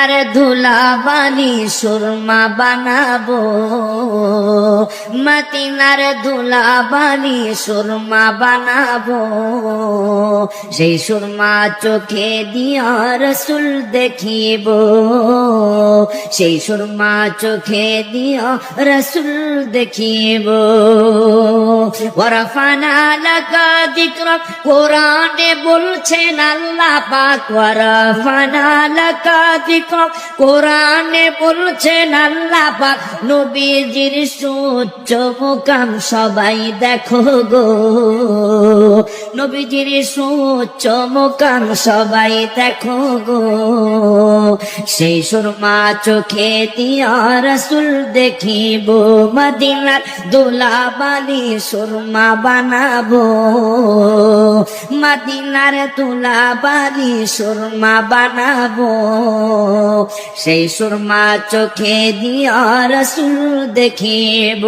মদিনার ধুলাবালি সুরমা বানাবো, মদিনার ধুলাবালি সুরমা বানাবো। সেই সুরমা চোখে দিয়া রসুল দেখিব, সেই সুরমা চোখে দিয়া রসুল দেখিব। ওয়ারফানা লাকা যিকরাক, কোরআনে বলছেন আল্লাহ পাক। ওয়ারফানা লাকা যিকরাক, কোরআনে বলছেন আল্লাহ পাক। নবীজির সুউচ্চ মুকাম সবাই দেখো গো, নবীজির সুউচ্চ মুকাম সবাই দেখো গো। সেই সুরমা চোখে দিয়া রসুল দেখিব, মদিনার ধুলাবালি সুরমা বানাবো, মদিনার ধুলাবালি সুরমা বানাবো। সেই সুরমা চোখে দিয়া রসুল দেখিব।